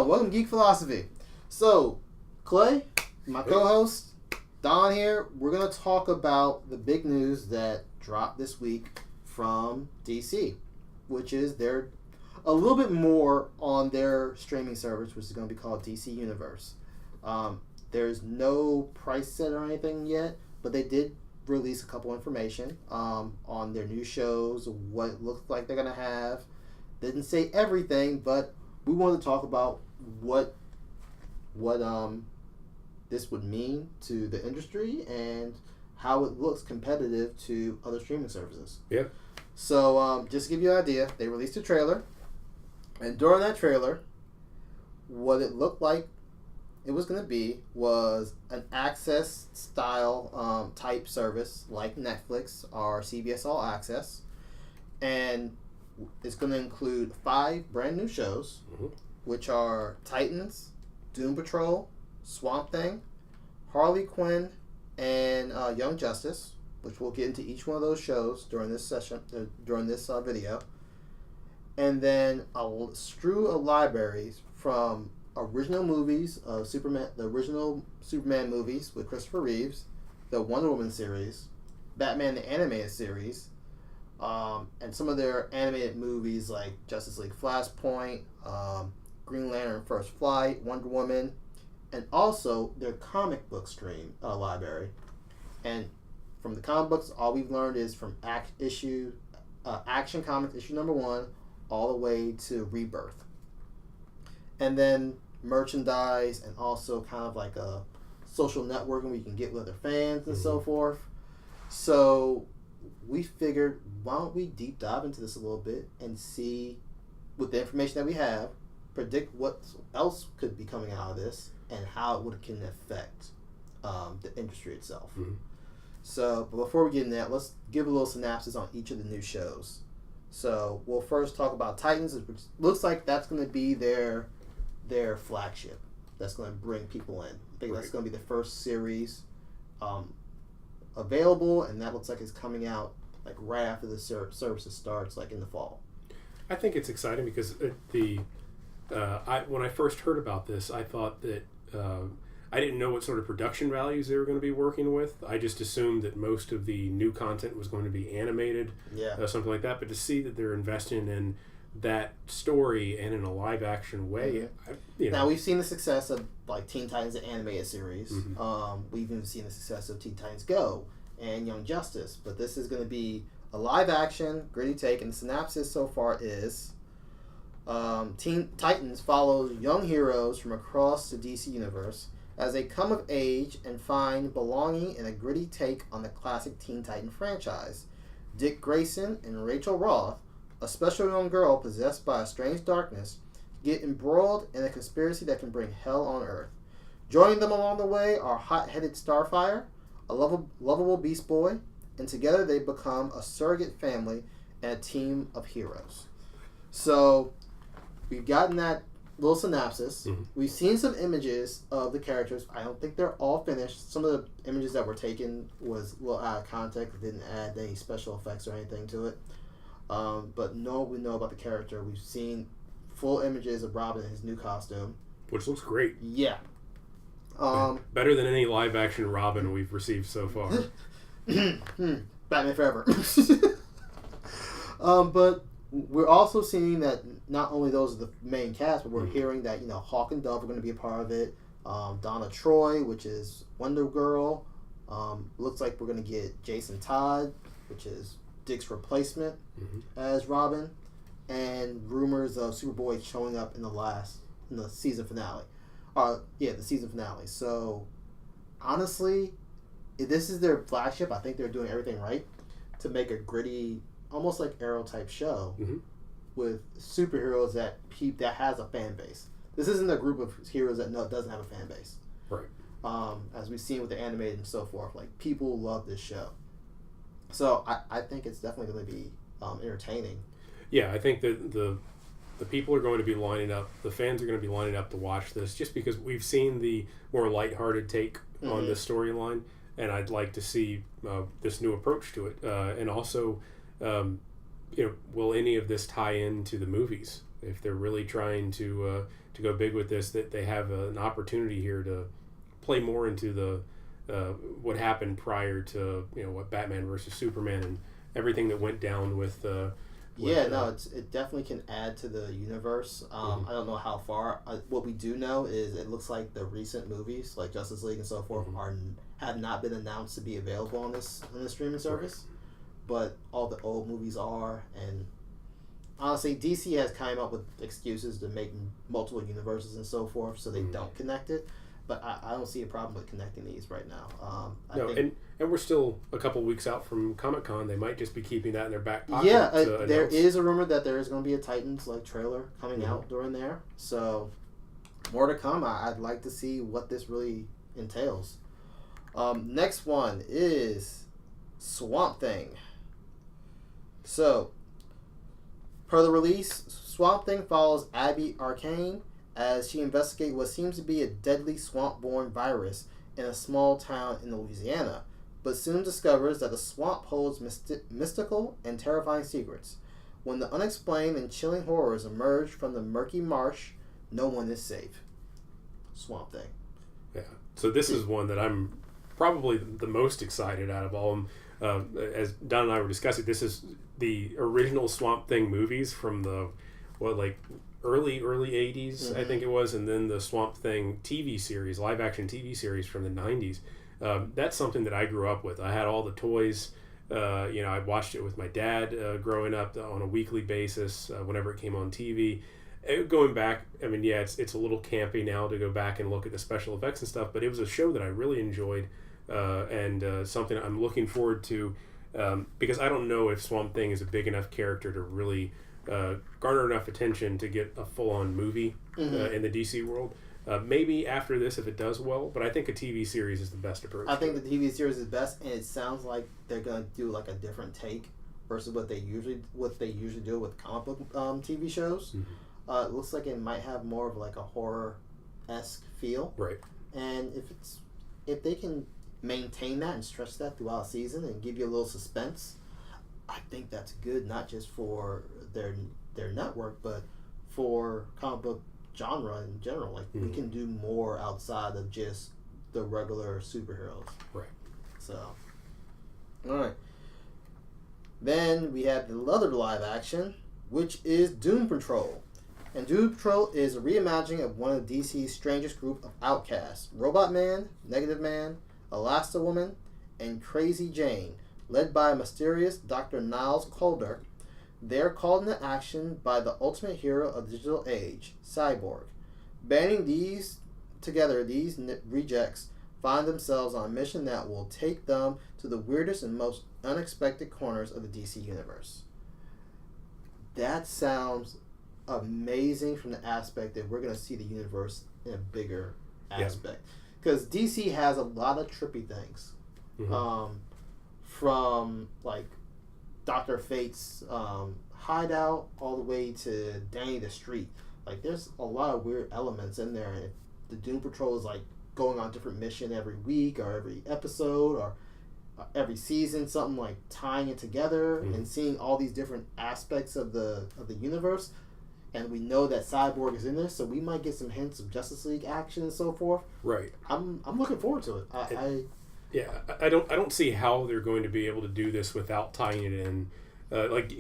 welcome to Geek Philosophy. So, Clay, my co-host, Don here, we're going to talk about the big news that dropped this week from DC, which is they're a little bit more on their streaming service, which is going to be called DC Universe. There's no price set or anything yet, but they did release a couple information on their new shows, what it looks like they're going to have. Didn't say everything, but we wanted to talk about what this would mean to the industry and how it looks competitive to other streaming services. Yep. So just to give you an idea, they released a trailer, and during that trailer, what it looked like it was going to be was an access style type service like Netflix or CBS All Access, and it's going to include 5 brand new shows, which are Titans, Doom Patrol, Swamp Thing, Harley Quinn, and Young Justice, which we'll get into each one of those shows during this session, during this video. And then a strew of libraries from original movies of Superman, the original Superman movies with Christopher Reeves, the Wonder Woman series, Batman the Animated Series, and some of their animated movies like Justice League Flashpoint, Green Lantern First Flight, Wonder Woman, and also their comic book stream library. And from the comic books, all we've learned is from Action Comics issue number 1 all the way to Rebirth. And then merchandise and also kind of like a social networking where you can get with other fans and so forth. So we figured, why don't we deep dive into this a little bit and see, with the information that we have, predict what else could be coming out of this and how it can affect the industry itself. So, but before we get into that, let's give a little synopsis on each of the new shows. So we'll first talk about Titans, which looks like that's going to be their flagship. That's going to bring people in. I think that's going to be the first series available, and that looks like it's coming out like right after the services starts, like in the fall. I think it's exciting because when I first heard about this, I thought that I didn't know what sort of production values they were going to be working with. I just assumed that most of the new content was going to be animated, something like that. But to see that they're investing in that story and in a live action way, Now we've seen the success of like Teen Titans, the animated series. We've even seen the success of Teen Titans Go and Young Justice. But this is going to be a live action, gritty take, and the synopsis so far is Teen Titans follows young heroes from across the DC universe as they come of age and find belonging in a gritty take on the classic Teen Titan franchise. Dick Grayson and Rachel Roth, a special young girl possessed by a strange darkness, get embroiled in a conspiracy that can bring hell on Earth. Joining them along the way are hot-headed Starfire, a lovable Beast Boy, and together they become a surrogate family and a team of heroes. So we've gotten that little synopsis. We've seen some images of the characters. I don't think they're all finished. Some of the images that were taken was a little out of context. It didn't add any special effects or anything to it. But we know about the character. We've seen full images of Robin in his new costume, which looks great. Yeah. Better than any live action Robin we've received so far. Batman Forever. But we're also seeing that not only those are the main cast, but we're hearing that Hawk and Dove are going to be a part of it. Donna Troy, which is Wonder Girl. Looks like we're going to get Jason Todd, which is Dick's replacement as Robin, and rumors of Superboy showing up in the season finale. The season finale. So honestly, if this is their flagship, I think they're doing everything right to make a gritty, almost like Arrow type show with superheroes that has a fan base. This isn't a group of heroes that doesn't have a fan base. Right. As we've seen with the animated and so forth, like people love this show. So I think it's definitely going to be entertaining. Yeah, I think that the people are going to be lining up. The fans are going to be lining up to watch this, just because we've seen the more lighthearted take on this storyline, and I'd like to see this new approach to it. And also, will any of this tie into the movies? If they're really trying to to go big with this, that they have an opportunity here to play more into the what happened prior to what Batman versus Superman and everything that went down with. It definitely can add to the universe. I don't know how far. What we do know is it looks like the recent movies, like Justice League and so forth, have not been announced to be available on this streaming service, but all the old movies are. And honestly, DC has come up with excuses to make multiple universes and so forth, so they don't connect it. But I don't see a problem with connecting these right now. And we're still a couple weeks out from Comic-Con. They might just be keeping that in their back pocket. Yeah, there is a rumor that there is going to be a Titans trailer coming out during there. So more to come. I'd like to see what this really entails. Next one is Swamp Thing. So per the release, Swamp Thing follows Abby Arcane as she investigates what seems to be a deadly swamp-borne virus in a small town in Louisiana, but soon discovers that the swamp holds mystical and terrifying secrets. When the unexplained and chilling horrors emerge from the murky marsh, no one is safe. Swamp Thing. Yeah. So this is one that I'm probably the most excited out of all of them. As Don and I were discussing, this is the original Swamp Thing movies from the early 80s, I think it was, and then the Swamp Thing TV series, live action TV series from the 90s. That's something that I grew up with. I had all the toys. I watched it with my dad growing up on a weekly basis whenever it came on TV. Going back, it's a little campy now to go back and look at the special effects and stuff, but it was a show that I really enjoyed and something I'm looking forward to because I don't know if Swamp Thing is a big enough character to really garner enough attention to get a full-on movie in the DC world. Maybe after this if it does well, but I think a TV series is the best approach. I think the TV series is best, and it sounds like they're going to do like a different take versus what they usually do with comic book TV shows. It looks like it might have more of like a horror-esque feel. Right. And if they can maintain that and stretch that throughout a season and give you a little suspense, I think that's good, not just for their network, but for comic book genre in general. Like we can do more outside of just the regular superheroes. Right. So, all right. Then we have the other live action, which is Doom Patrol. And Doom Patrol is a reimagining of one of DC's strangest group of outcasts: Robot Man, Negative Man, Elasti-Woman, and Crazy Jane, led by mysterious Dr. Niles Calder. They're called into action by the ultimate hero of the digital age, Cyborg. Banding these together, these rejects find themselves on a mission that will take them to the weirdest and most unexpected corners of the DC universe. That sounds amazing from the aspect that we're going to see the universe in a bigger aspect. Because DC has a lot of trippy things. From like Dr. Fate's hideout all the way to Danny the Street. Like there's a lot of weird elements in there, and the Doom Patrol is like going on a different mission every week or every episode or every season, something like tying it together and seeing all these different aspects of the universe. And we know that Cyborg is in there, so we might get some hints of Justice League action and so forth. Right. I'm looking forward to it. I don't see how they're going to be able to do this without tying it in.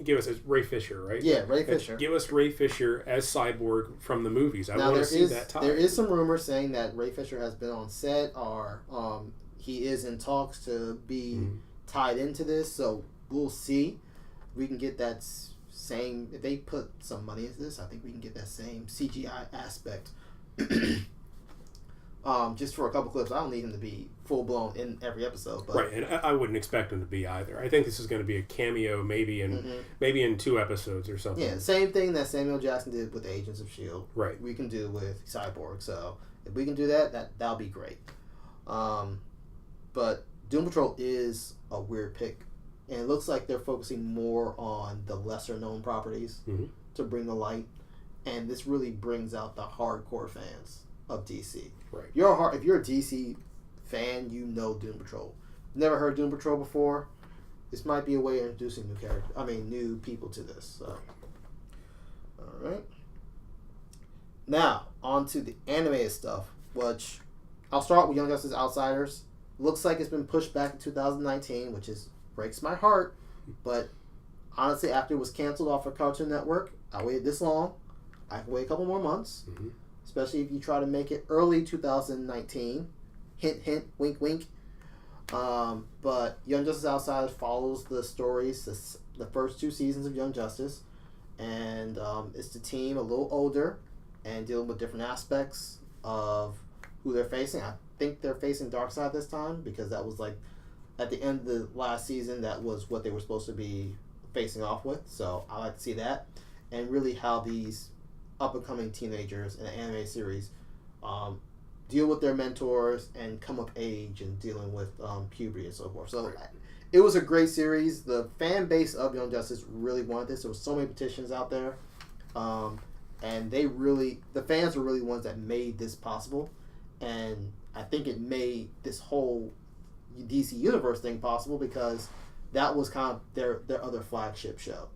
Give us Ray Fisher, right? Yeah, Ray Fisher. Give us Ray Fisher as Cyborg from the movies. I want to see that tie. There is some rumors saying that Ray Fisher has been on set, or he is in talks to be tied into this. So we'll see. We can get that same. If they put some money into this, I think we can get that same CGI aspect. Just for a couple clips. I don't need him to be full blown in every episode, but right, and I wouldn't expect him to be either. I think this is going to be a cameo, maybe in 2 episodes or something. Yeah, same thing that Samuel Jackson did with Agents of S.H.I.E.L.D. Right, we can do with Cyborg. So if we can do that'll be great. But Doom Patrol is a weird pick, and it looks like they're focusing more on the lesser known properties to bring the light, and this really brings out the hardcore fans of DC. Right. If you're a DC fan, you know Doom Patrol. Never heard Doom Patrol before. This might be a way of introducing new people to this. So. All right. Now, onto the animated stuff, which I'll start with Young Justice Outsiders. Looks like it's been pushed back to 2019, which breaks my heart. But honestly, after it was canceled off of Cartoon Network, I waited this long. I can wait a couple more months, especially if you try to make it early 2019. Hint, hint, wink, wink. But Young Justice Outsiders follows the stories, the first 2 seasons of Young Justice, and it's the team a little older and dealing with different aspects of who they're facing. I think they're facing Darkseid this time because that was like at the end of the last season, that was what they were supposed to be facing off with. So I like to see that, and really how these up and coming teenagers in an anime series deal with their mentors and come of age and dealing with puberty and so forth. So it was a great series. The fan base of Young Justice really wanted this. There was so many petitions out there, and the fans were really ones that made this possible. And I think it made this whole DC Universe thing possible because that was kind of their other flagship show.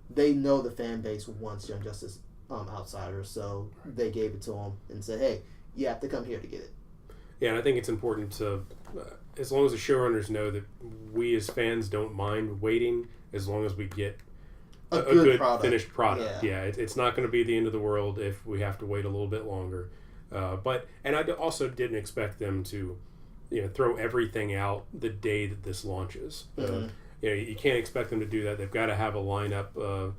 They know the fan base wants Young Justice Outsiders, so they gave it to them and said, hey, you have to come here to get it. Yeah, and I think it's important to, as long as the showrunners know that we as fans don't mind waiting, as long as we get a good finished product. Yeah, it's not going to be the end of the world if we have to wait a little bit longer. And I also didn't expect them to, throw everything out the day that this launches. You can't expect them to do that. They've got to have a lineup,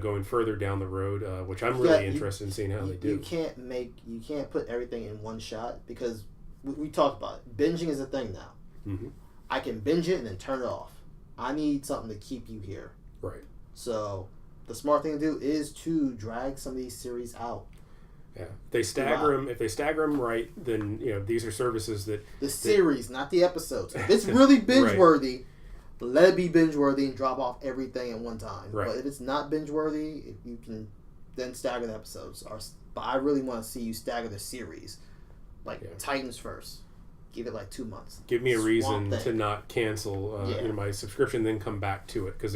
going further down the road, which I'm really interested in seeing how they do. You can't put everything in one shot because we talked about it. Binging is a thing now. Mm-hmm. I can binge it and then turn it off. I need something to keep you here. Right. So the smart thing to do is to drag some of these series out. Yeah, if they stagger them right, then these are services that series, not the episodes. If it's really binge worthy, let it be binge worthy and drop off everything at one time. Right. But if it's not binge worthy, if you can then stagger the episodes. But I really want to see you stagger the series, Titans first. Give it 2 months. Give me a reason to not cancel my subscription, then come back to it because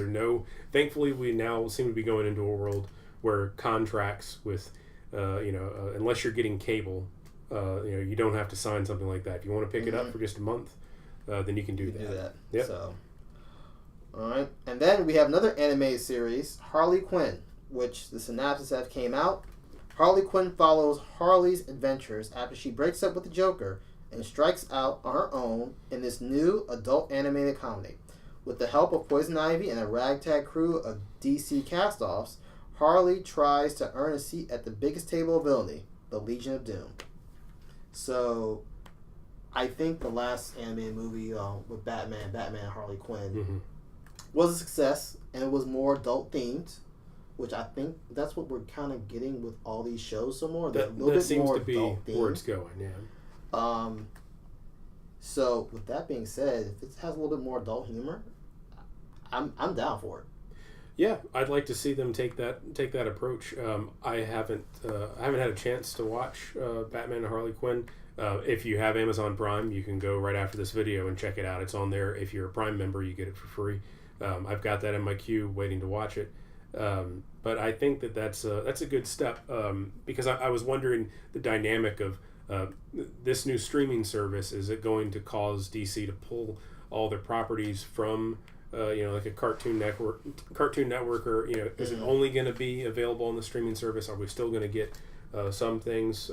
thankfully we now seem to be going into a world where contracts with. Unless you're getting cable, you don't have to sign something like that. If you want to pick it up for just a month, then you can do that. Yep. So, all right. And then we have another animated series, Harley Quinn, which the synopsis have came out. Harley Quinn follows Harley's adventures after she breaks up with the Joker and strikes out on her own in this new adult animated comedy. With the help of Poison Ivy and a ragtag crew of DC cast-offs, Harley tries to earn a seat at the biggest table of villainy, the Legion of Doom. So, I think the last animated movie with Batman and Harley Quinn, was a success, and it was more adult themed, which I think that's what we're kind of getting with all these shows some more. That seems to be where it's going, yeah. So, with that being said, if it has a little bit more adult humor, I'm down for it. Yeah, I'd like to see them take that approach. I haven't had a chance to watch Batman and Harley Quinn. If you have Amazon Prime, you can go right after this video and check it out. It's on there. If you're a Prime member, you get it for free. I've got that in my queue, waiting to watch it. But I think that's a good step because I was wondering the dynamic of this new streaming service. Is it going to cause DC to pull all their properties from like a Cartoon Network, or is it only going to be available on the streaming service? Are we still going to get some things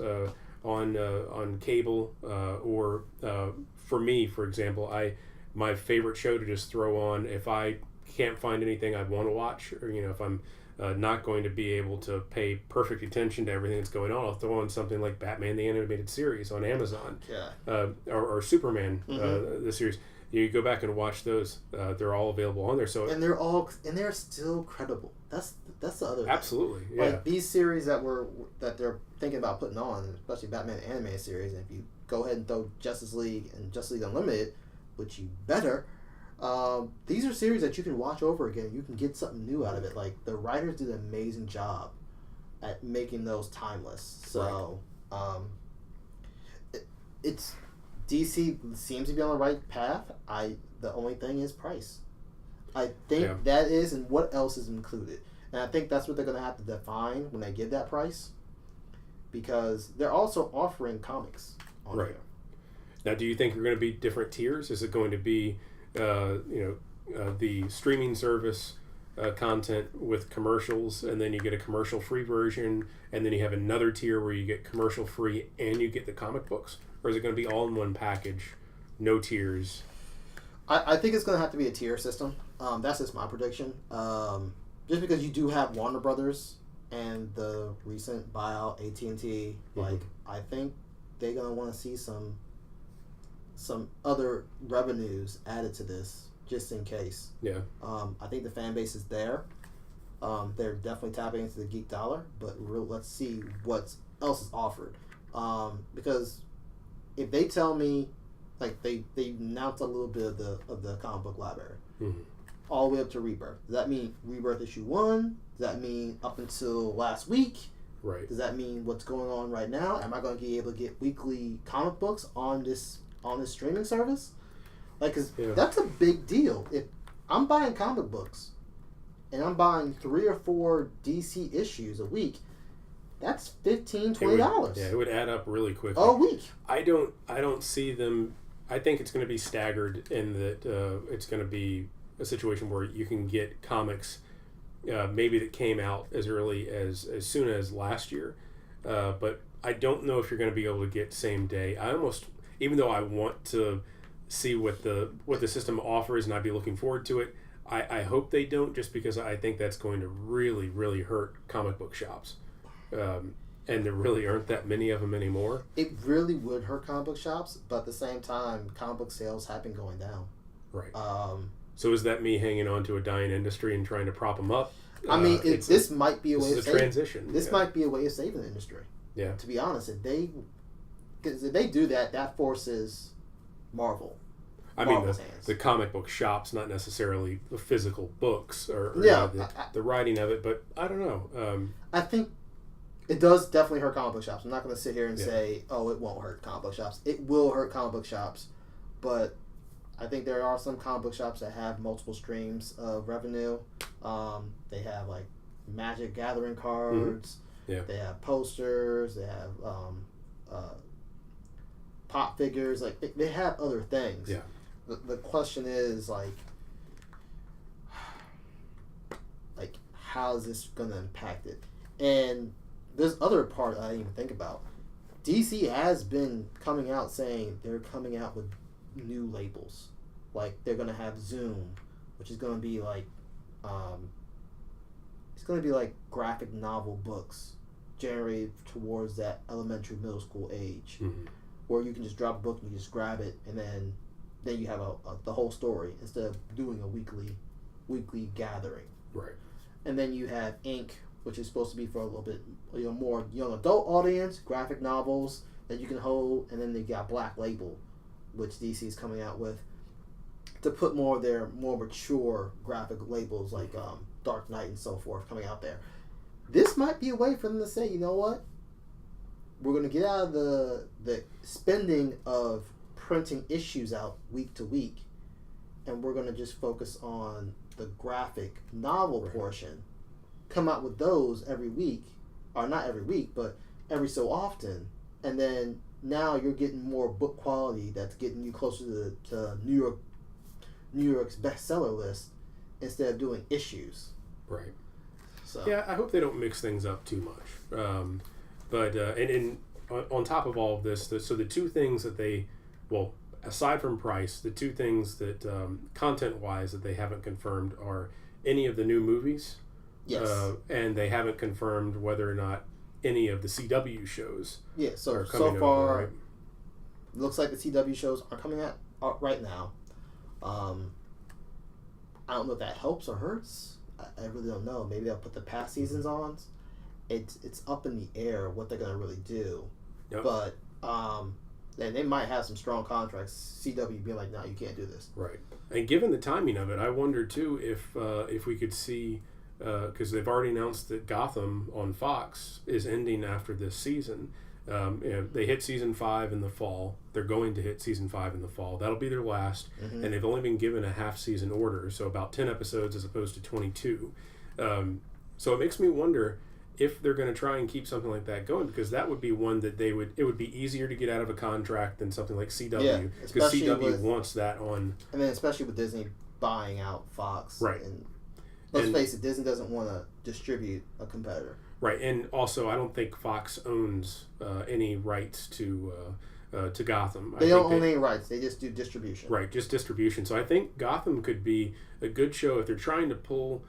on cable? Or for me, for example, my favorite show to just throw on if I can't find anything I want to watch, or if I'm not going to be able to pay perfect attention to everything that's going on, I'll throw on something like Batman the Animated Series on Amazon, or Superman the series. You go back and watch those; they're all available on there. So they're still credible. That's the other thing. Absolutely, yeah. Like these series that they're thinking about putting on, especially Batman animated series. And if you go ahead and throw Justice League and Justice League Unlimited, which you better, these are series that you can watch over again. You can get something new out of it. Like the writers did an amazing job at making those timeless. So, it's. DC seems to be on the right path. The only thing is price. I think that is, and what else is included. And I think that's what they're going to have to define when they give that price. because they're also offering comics on right. Now, do you think there are going to be different tiers? Is it going to be, the streaming service content with commercials, and then you get a commercial-free version, and then you have another tier where you get commercial-free and you get the comic books? Or is it going to be all in one package, no tiers? I think it's going to have to be a tier system. That's just my prediction. Just because you do have Warner Brothers and the recent buyout, AT&T, like, I think they're going to want to see some other revenues added to this, just in case. Yeah. I think the fan base is there. They're definitely tapping into the geek dollar, but let's see what else is offered. Because if they tell me, like, they announced a little bit of the comic book library, all the way up to Rebirth. Does that mean Rebirth issue 1? Does that mean up until last week? Right. Does that mean what's going on right now? Am I going to be able to get weekly comic books on this streaming service? Like, cause that's a big deal. If I'm buying comic books and I'm buying 3 or 4 DC issues a week, that's $15, $20. It would add up really quickly. A week. I don't see them. I think it's going to be staggered in that it's going to be a situation where you can get comics maybe that came out as early as soon as last year, but I don't know if you're going to be able to get same day. Even though I want to see what the system offers and I'd be looking forward to it, I hope they don't, just because I think that's going to really, really hurt comic book shops. And there really aren't that many of them anymore. It really would hurt comic book shops, but at the same time, comic book sales have been going down. Right. So is that me hanging on to a dying industry and trying to prop them up? I mean, this might be a way of saving. Transition. This might be a way of saving the industry. Yeah. To be honest, if they do that, that forces Marvel. I mean, the comic book shops, not necessarily the physical books or the writing of it, but I don't know. I think it does definitely hurt comic book shops. I'm not going to sit here and say, oh, it won't hurt comic book shops. It will hurt comic book shops, but I think there are some comic book shops that have multiple streams of revenue. They have, like, Magic Gathering cards. Yeah. They have posters. They have pop figures. Like, they have other things. Yeah. The question is, like, how is this going to impact it? And there's other part I didn't even think about. DC has been coming out saying they're coming out with new labels. Like, they're going to have Zoom, which is going to be like, it's going to be like graphic novel books generated towards that elementary, middle school age, where you can just drop a book and you just grab it, and then you have the whole story instead of doing a weekly gathering. Right. And then you have Ink, which is supposed to be for a little bit more young adult audience, graphic novels that you can hold, and then they got Black Label, which DC is coming out with, to put more of their more mature graphic labels like Dark Knight and so forth coming out there. This might be a way for them to say, you know what? We're going to get out of the spending of printing issues out week to week, and we're going to just focus on the graphic novel portion. Come out with those every week, or not every week, but every so often, and then now you're getting more book quality that's getting you closer to New York's bestseller list instead of doing issues. Right. So yeah, I hope they don't mix things up too much. But on top of all of this, so the two things that they, well, aside from price, the two things that content-wise that they haven't confirmed are any of the new movies. Yes. And they haven't confirmed whether or not any of the CW shows. Yeah. So far, over, right? Looks like the CW shows are coming out right now. I don't know if that helps or hurts. I really don't know. Maybe they'll put the past seasons on. It's up in the air what they're gonna really do. Yep. But and they might have some strong contracts. CW being like, no, you can't do this. Right. And given the timing of it, I wonder too if we could see, because they've already announced that Gotham on Fox is ending after this season. They hit season 5 in the fall. They're going to hit season 5 in the fall. That'll be their last. And they've only been given a half season order, so about 10 episodes as opposed to 22. So it makes me wonder if they're going to try and keep something like that going, because that would be one that it would be easier to get out of a contract than something like CW, because CW wants that on. And then especially with Disney buying out Fox, right? And let's face it, Disney doesn't want to distribute a competitor, right? And also, I don't think Fox owns any rights to Gotham. They don't own any rights; they just do distribution. Right, just distribution. So I think Gotham could be a good show if they're trying to pull.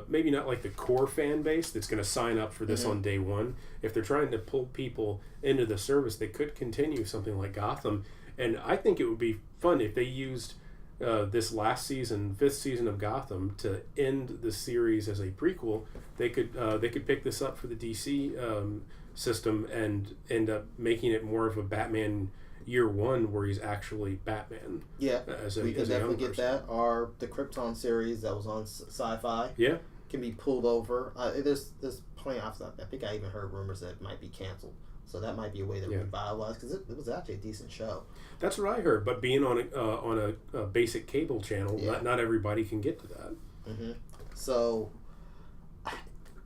Maybe not like the core fan base that's going to sign up for this on day one. If they're trying to pull people into the service, they could continue something like Gotham. And I think it would be fun if they used this last season, 5th season of Gotham, to end the series as a prequel. They could pick this up for the DC system and end up making it more of a Batman Year One, where he's actually Batman. Yeah, we can definitely get that. Or the Krypton series that was on Sci-Fi. Yeah, can be pulled over. There's plenty of stuff. I think I even heard rumors that it might be canceled. So that might be a way to revitalize, because it was actually a decent show. That's what I heard. But being on a basic cable channel, not everybody can get to that. Mm-hmm. So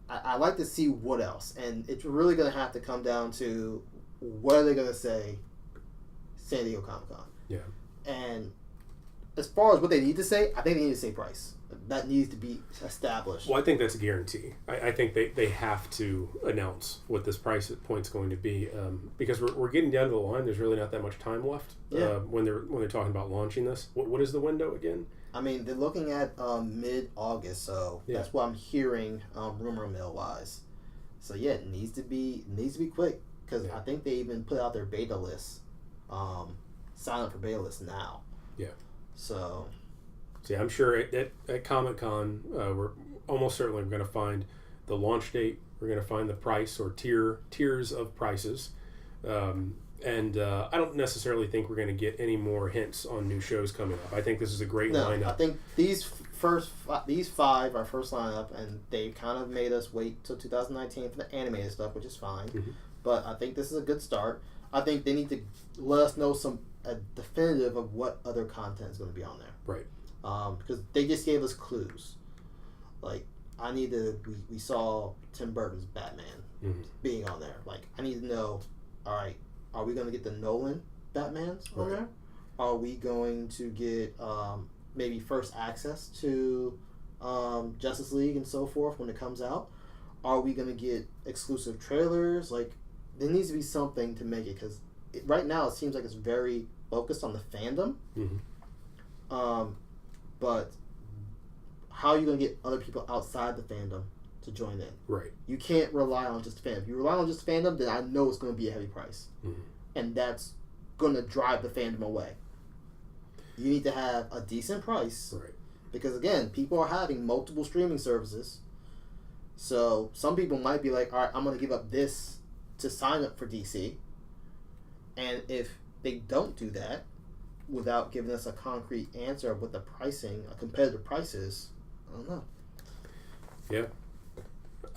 I like to see what else, and it's really going to have to come down to what are they going to say. San Diego Comic-Con. Yeah. And as far as what they need to say, I think they need to say price. That needs to be established. Well, I think that's a guarantee. I think they have to announce what this price point's going to be, because we're getting down to the line. There's really not that much time left when they're talking about launching this. What is the window again? I mean, they're looking at mid-August, so that's what I'm hearing rumor mill-wise. So yeah, it needs to be quick, because I think they even put out their beta list. Sign up for beta list now. Yeah. So I'm sure at Comic-Con, we're almost certainly going to find the launch date. We're going to find the price or tiers of prices. And I don't necessarily think we're going to get any more hints on new shows coming up. I think this is a great lineup. I think these 5 are first lineup, and they kind of made us wait till 2019 for the animated stuff, which is fine. Mm-hmm. But I think this is a good start. I think they need to let us know a definitive of what other content is going to be on there. Right. Because they just gave us clues. Like, we saw Tim Burton's Batman being on there. Like, I need to know, all right, are we going to get the Nolan Batmans on there? Are we going to get maybe first access to Justice League and so forth when it comes out? Are we going to get exclusive trailers? Like, there needs to be something to make it, because right now it seems like it's very focused on the fandom. Mm-hmm. But how are you going to get other people outside the fandom to join in? Right. You can't rely on just fandom. If you rely on just fandom, then I know it's going to be a heavy price. Mm-hmm. And that's going to drive the fandom away. You need to have a decent price. Right. Because, again, people are having multiple streaming services. So some people might be like, all right, I'm going to give up this to sign up for DC. And if they don't do that without giving us a concrete answer of what the pricing, a competitive price is, I don't know. Yeah.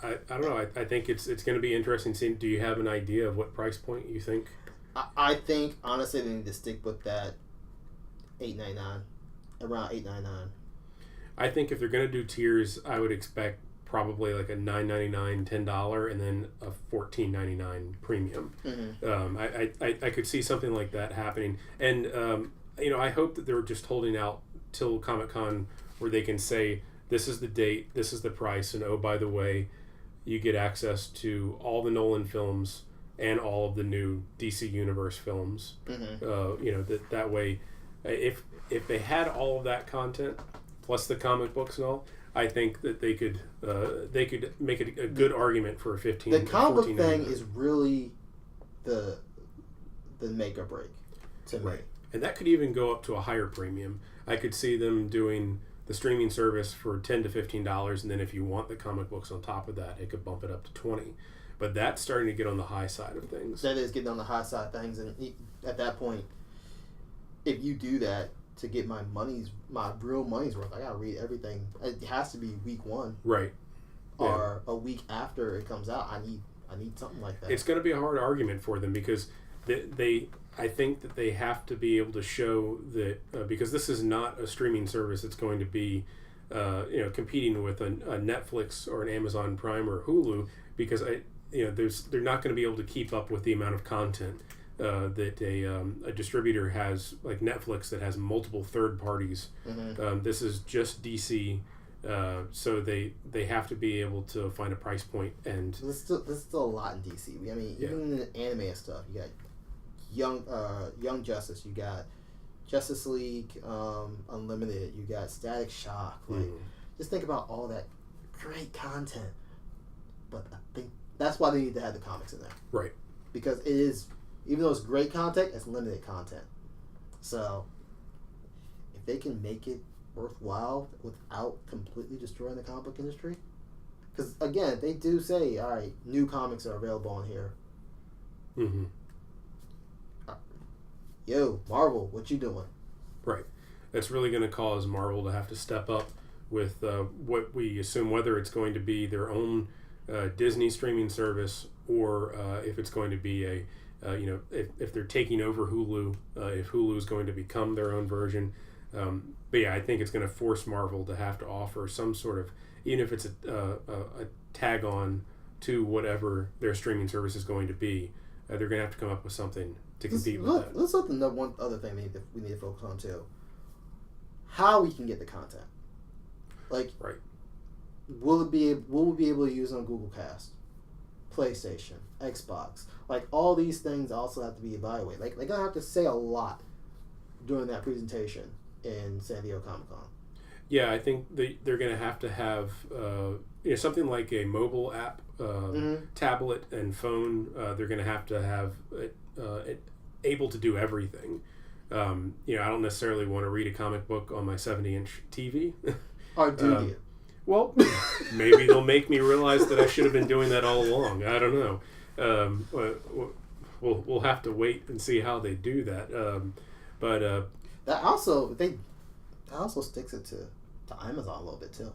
I don't know. I think it's going to be interesting seeing. Do you have an idea of what price point you think? I think, honestly, they need to stick with that $8.99, around $8.99. I think if they're going to do tiers, I would expect probably like a $9.99, $10, and then a $14.99 premium. Mm-hmm. I could see something like that happening, and I hope that they're just holding out till Comic-Con, where they can say, this is the date, this is the price, and oh, by the way, you get access to all the Nolan films and all of the new DC Universe films. Mm-hmm. That way, if they had all of that content plus the comic books and all, I think that they could make it a good argument for a 15. The comic book thing is really the make or break to me. And that could even go up to a higher premium. I could see them doing the streaming service for $10 to $15, and then if you want the comic books on top of that, it could bump it up to $20. But that's starting to get on the high side of things. That is getting on the high side of things, and at that point, if you do that to get my real money's worth, I gotta read everything. It has to be week 1, right? Or a week after it comes out. I need something like that. It's going to be a hard argument for them, because I think that they have to be able to show that because this is not a streaming service. It's going to be competing with a Netflix or an Amazon Prime or Hulu, because they're not going to be able to keep up with the amount of content that a distributor has, like Netflix, that has multiple third parties. Mm-hmm. This is just DC, so they have to be able to find a price point. And there's still a lot in DC. I mean, even in the anime and stuff, you got Young Justice, you got Justice League Unlimited, you got Static Shock. Like, just think about all that great content. But I think that's why they need to have the comics in there, right? Because it is, even though it's great content, it's limited content. So if they can make it worthwhile without completely destroying the comic book industry, because again, they do say, all right, new comics are available on here. Mm-hmm. Yo, Marvel, what you doing? Right. That's really going to cause Marvel to have to step up with what we assume, whether it's going to be their own Disney streaming service, or if it's going to be if they're taking over Hulu, if Hulu is going to become their own version. But yeah, I think it's going to force Marvel to have to offer some sort of, even if it's a tag on to whatever their streaming service is going to be, they're going to have to come up with something to compete with that. Let's look at one other thing we need to focus on too. How we can get the content. Like, right. Will we be able to use it on Google Cast, PlayStation, Xbox? Like, all these things also have to be evaluated. Like, they're gonna have to say a lot during that presentation in San Diego Comic-Con. Yeah, I think they're going to have something like a mobile app, tablet and phone. They're going to have it able to do everything. I don't necessarily want to read a comic book on my 70-inch TV. Or do you? Well, maybe they'll make me realize that I should have been doing that all along. I don't know. We'll have to wait and see how they do that. But that also sticks it to Amazon a little bit too,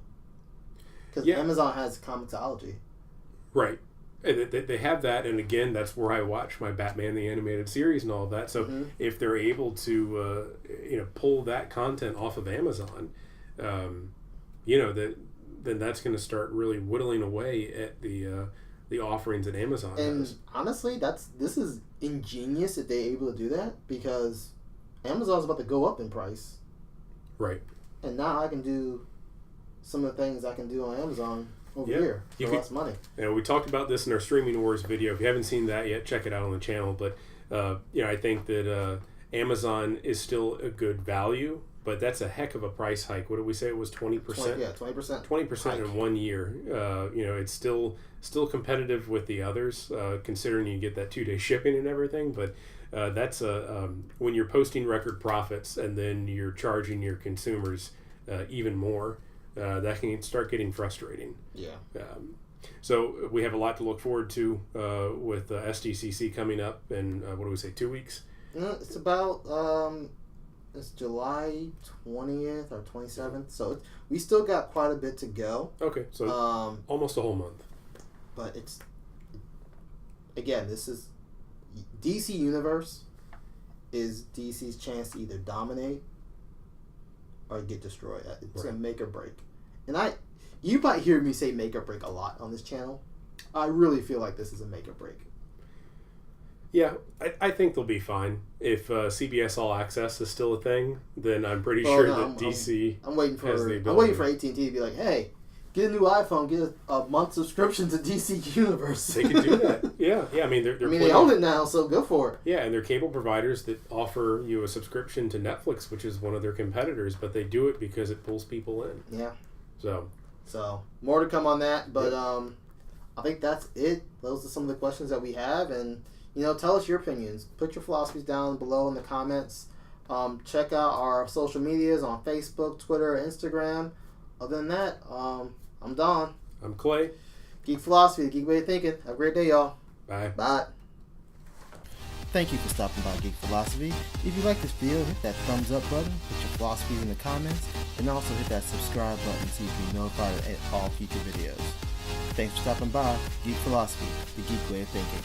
because Amazon has Comixology. Right. They have that, and again, that's where I watch my Batman the Animated Series and all of that. So if they're able to pull that content off of Amazon, then that's going to start really whittling away at the offerings that Amazon has. And honestly, this is ingenious that they're able to do that, because Amazon's about to go up in price. Right. And now I can do some of the things I can do on Amazon over here for less money. We talked about this in our Streaming Wars video. If you haven't seen that yet, check it out on the channel. But I think that Amazon is still a good value, but that's a heck of a price hike. What did we say? It was 20%? 20%. 20% in 1 year. It's still competitive with the others, considering you get that 2-day shipping and everything. But that's when you're posting record profits and then you're charging your consumers even more, that can start getting frustrating. Yeah. So we have a lot to look forward to with SDCC coming up in, 2 weeks? It's about... It's July 20th or 27th, so we still got quite a bit to go. Okay, so almost a whole month. But this is DC Universe is DC's chance to either dominate or get destroyed. It's a make or break. And you might hear me say make or break a lot on this channel. I really feel like this is a make or break. Yeah, I think they'll be fine. If CBS All Access is still a thing, then I'm pretty sure that DC. I'm waiting for AT&T to be like, hey, get a new iPhone, get a month subscription to DC Universe. They can do that. Yeah. I mean, they own it now, so go for it. Yeah, and they're cable providers that offer you a subscription to Netflix, which is one of their competitors, but they do it because it pulls people in. Yeah. So more to come on that, but I think that's it. Those are some of the questions that we have, and tell us your opinions. Put your philosophies down below in the comments. Check out our social medias on Facebook, Twitter, Instagram. Other than that, I'm Don. I'm Clay. Geek Philosophy, the Geek Way of Thinking. Have a great day, y'all. Bye. Bye. Thank you for stopping by Geek Philosophy. If you like this video, hit that thumbs up button, put your philosophies in the comments, and also hit that subscribe button so you can be notified of all future videos. Thanks for stopping by Geek Philosophy, the Geek Way of Thinking.